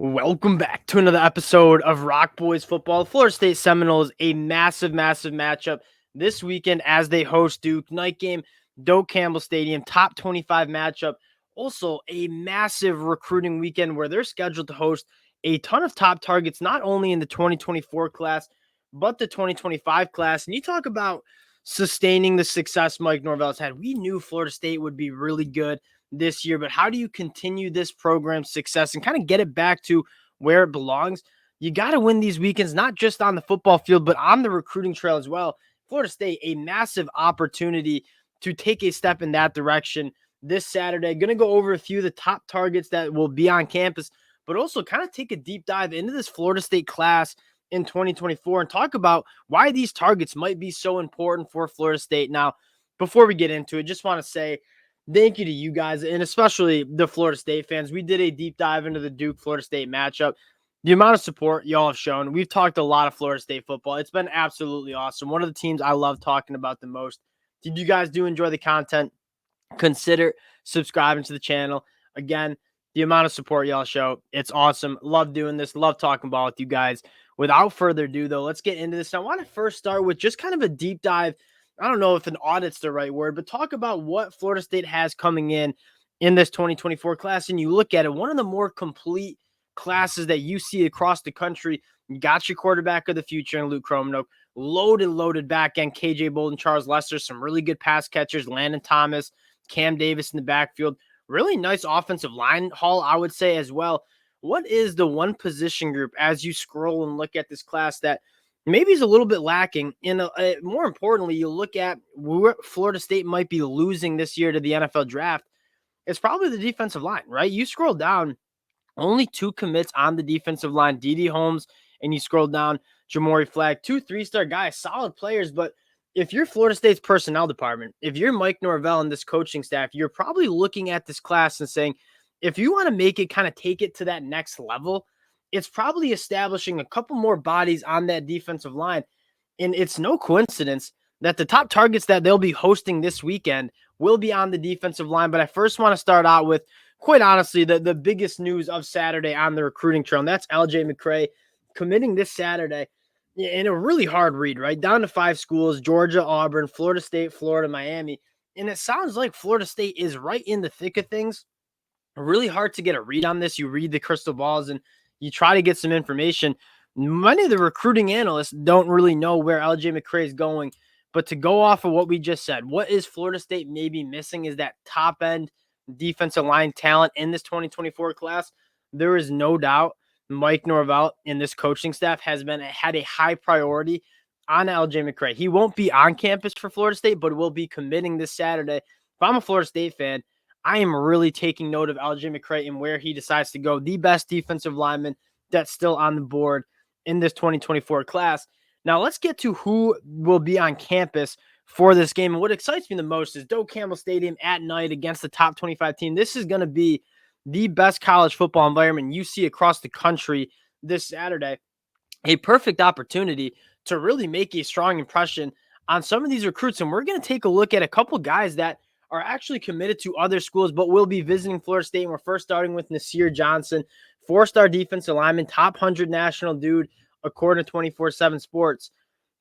Welcome back to another episode of Rock Boys Football. Florida State Seminoles, a massive matchup this weekend as they host Duke. Night game, Doak Campbell Stadium, top 25 matchup. Also, a massive recruiting weekend where they're scheduled to host a ton of top targets, not only in the 2024 class, but the 2025 class. And you talk about sustaining the success Mike Norvell has had. We knew Florida State would be really good this year, but how do you continue this program's success and kind of get it back to where it belongs? You got to win these weekends, not just on the football field, but on the recruiting trail as well. Florida State, a massive opportunity to take a step in that direction this Saturday. Going to go over a few of the top targets that will be on campus, but also kind of take a deep dive into this Florida State class in 2024 and talk about why these targets might be so important for Florida State. Now, before we get into it, just want to say thank you to you guys, and especially the Florida State fans. We did a deep dive into the Duke-Florida State matchup. The amount of support y'all have shown. We've talked a lot of Florida State football. It's been absolutely awesome. One of the teams I love talking about the most. Did you guys do enjoy the content? Consider subscribing to the channel. Again, the amount of support y'all show, it's awesome. Love doing this. Love talking ball with you guys. Without further ado, though, let's get into this. I want to first start with just kind of a deep dive. I don't know if an audit's the right word, but talk about what Florida State has coming in this 2024 class. And you look at it, one of the more complete classes that you see across the country. You got your quarterback of the future in Luke Chromenoke, loaded back end, KJ Bolden, Charles Lester, some really good pass catchers, Landon Thomas, Cam Davis in the backfield. Really nice offensive line haul, I would say, as well. What is the one position group as you scroll and look at this class that maybe is a little bit lacking? More importantly, you look at where Florida State might be losing this year to the NFL draft. It's probably the defensive line, right? You scroll down, only 2 commits on the defensive line, D.D. Holmes, and you scroll down, Jamori Flagg, 2 3-star guys, solid players, but if you're Florida State's personnel department, if you're Mike Norvell and this coaching staff, you're probably looking at this class and saying, if you want to make it kind of take it to that next level, it's probably establishing a couple more bodies on that defensive line. And it's no coincidence that the top targets that they'll be hosting this weekend will be on the defensive line. But I first want to start out with, quite honestly, the biggest news of Saturday on the recruiting trail, and that's LJ McCrae committing this Saturday in a really hard read, right? Down to 5 schools: Georgia, Auburn, Florida State, Florida, Miami. And it sounds like Florida State is right in the thick of things. Really hard to get a read on this. You read the crystal balls and you try to get some information. Many of the recruiting analysts don't really know where LJ McCrae is going. But to go off of what we just said, what is Florida State maybe missing is that top-end defensive line talent in this 2024 class. There is no doubt Mike Norvell and this coaching staff had a high priority on LJ McCrae. He won't be on campus for Florida State, but will be committing this Saturday. If I'm a Florida State fan, I am really taking note of LJ McCrae and where he decides to go. The best defensive lineman that's still on the board in this 2024 class. Now let's get to who will be on campus for this game. And what excites me the most is Doak Campbell Stadium at night against the top 25 team. This is going to be the best college football environment you see across the country this Saturday. A perfect opportunity to really make a strong impression on some of these recruits. And we're going to take a look at a couple guys that are actually committed to other schools, but will be visiting Florida State. And we're first starting with Nasir Johnson, 4-star defensive lineman, top 100 national dude, according to 24/7 Sports,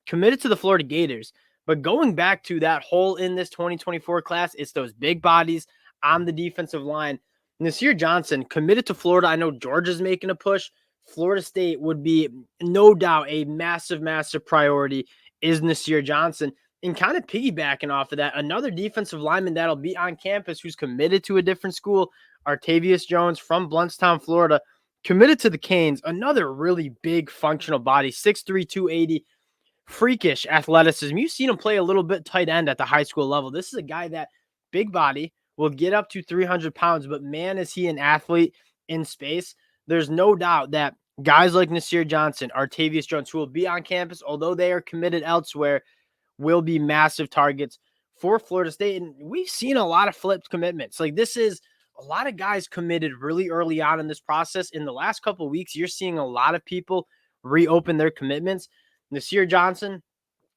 committed to the Florida Gators. But going back to that hole in this 2024 class, it's those big bodies on the defensive line. Nasir Johnson committed to Florida. I know Georgia's making a push. Florida State would be no doubt a massive priority is Nasir Johnson. And kind of piggybacking off of that, another defensive lineman that'll be on campus who's committed to a different school, Artavius Jones from Bluntstown, Florida, committed to the Canes. Another really big functional body, 6'3", 280, freakish athleticism. You've seen him play a little bit tight end at the high school level. This is a guy that, big body, will get up to 300 pounds, but man, is he an athlete in space. There's no doubt that guys like Nasir Johnson, Artavius Jones, who will be on campus, although they are committed elsewhere, will be massive targets for Florida State. And we've seen a lot of flipped commitments. Like, this is a lot of guys committed really early on in this process. In the last couple of weeks, you're seeing a lot of people reopen their commitments. Nasir Johnson,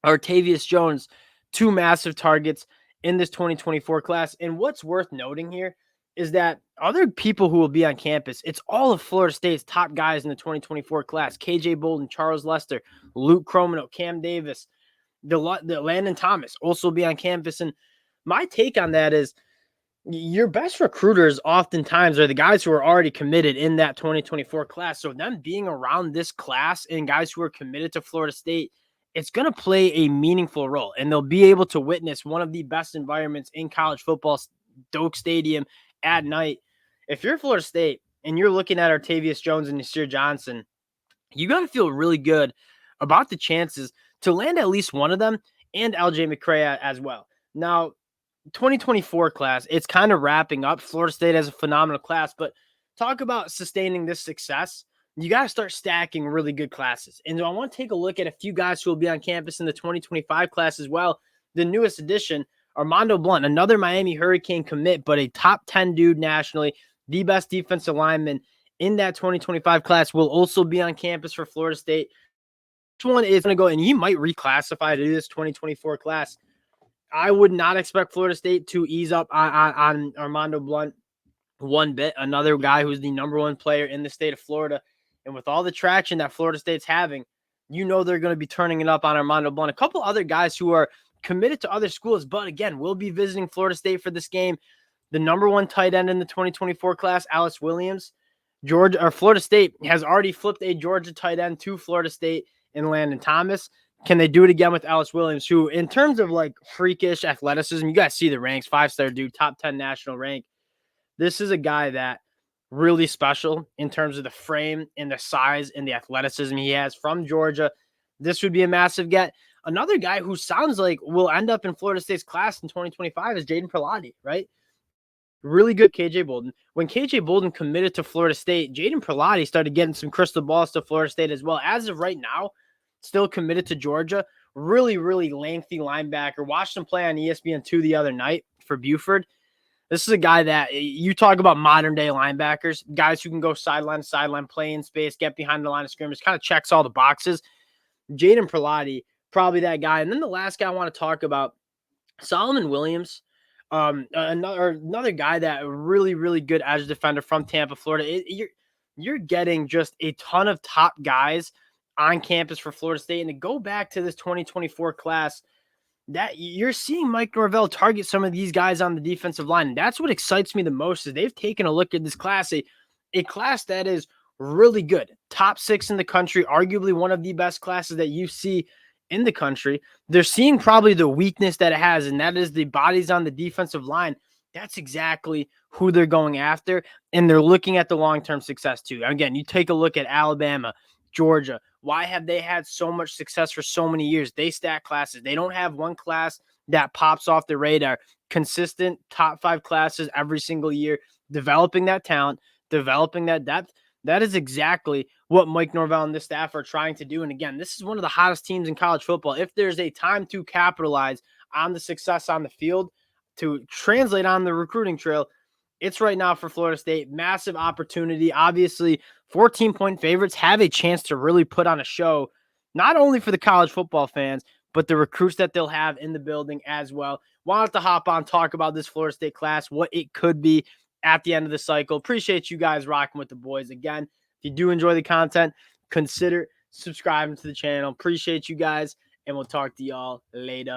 Artavius Jones, 2 massive targets in this 2024 class. And what's worth noting here is that other people who will be on campus, it's all of Florida State's top guys in the 2024 class. KJ Bolden, Charles Lester, Luke Cromino, Cam Davis, the Landon Thomas also be on campus. And my take on that is your best recruiters oftentimes are the guys who are already committed in that 2024 class. So them being around this class and guys who are committed to Florida State, it's going to play a meaningful role, and they'll be able to witness one of the best environments in college football, Doak Stadium, at night. If you're Florida State and you're looking at Artavius Jones and Nasir Johnson, you got to feel really good about the chances to land at least one of them, and LJ McCrae as well. Now, 2024 class, it's kind of wrapping up. Florida State has a phenomenal class, but talk about sustaining this success. You got to start stacking really good classes. And I want to take a look at a few guys who will be on campus in the 2025 class as well. The newest addition, Armando Blunt, another Miami Hurricane commit, but a top 10 dude nationally, the best defensive lineman in that 2025 class, will also be on campus for Florida State. Which one is going to go, and he might reclassify to this 2024 class. I would not expect Florida State to ease up on Armando Blunt one bit. Another guy who's the number one player in the state of Florida. And with all the traction that Florida State's having, you know they're going to be turning it up on Armando Blunt. A couple other guys who are committed to other schools, but again, will be visiting Florida State for this game. The number one tight end in the 2024 class, Alice Williams. Florida State has already flipped a Georgia tight end to Florida State in Landon Thomas. Can they do it again with Alice Williams, who, in terms of like freakish athleticism, you guys see the ranks, 5-star dude, top 10 national rank. This is a guy that really special in terms of the frame and the size and the athleticism he has from Georgia. This would be a massive get. Another guy who sounds like will end up in Florida State's class in 2025 is Jaden Pilot, right? Really good KJ Bolden. When KJ Bolden committed to Florida State, Jaden Pilot started getting some crystal balls to Florida State as well. As of right now, still committed to Georgia. Really, really lengthy linebacker. Watched him play on ESPN2 the other night for Buford. This is a guy that you talk about modern day linebackers, guys who can go sideline to sideline, play in space, get behind the line of scrimmage, kind of checks all the boxes. Jaden Pilot, probably that guy. And then the last guy I want to talk about, Solomon Williams. Another guy that really, really good edge defender from Tampa, Florida. You're getting just a ton of top guys on campus for Florida State. And to go back to this 2024 class, that you're seeing Mike Norvell target some of these guys on the defensive line. And that's what excites me the most, is they've taken a look at this class, a class that is really good. Top 6 in the country, arguably one of the best classes that you see in the country. They're seeing probably the weakness that it has, and that is the bodies on the defensive line. That's exactly who they're going after, and they're looking at the long-term success too. Again, you take a look at Alabama, Georgia. Why have they had so much success for so many years? They stack classes. They don't have one class that pops off the radar. Consistent top 5 classes every single year, developing that talent, developing that depth. That is exactly what Mike Norvell and the staff are trying to do. And again, this is one of the hottest teams in college football. If there's a time to capitalize on the success on the field, to translate on the recruiting trail, it's right now for Florida State. Massive opportunity. Obviously, 14-point favorites have a chance to really put on a show, not only for the college football fans, but the recruits that they'll have in the building as well. Wanted to hop on, talk about this Florida State class, what it could be at the end of the cycle. Appreciate you guys rocking with the boys. Again, if you do enjoy the content, consider subscribing to the channel. Appreciate you guys, and we'll talk to y'all later.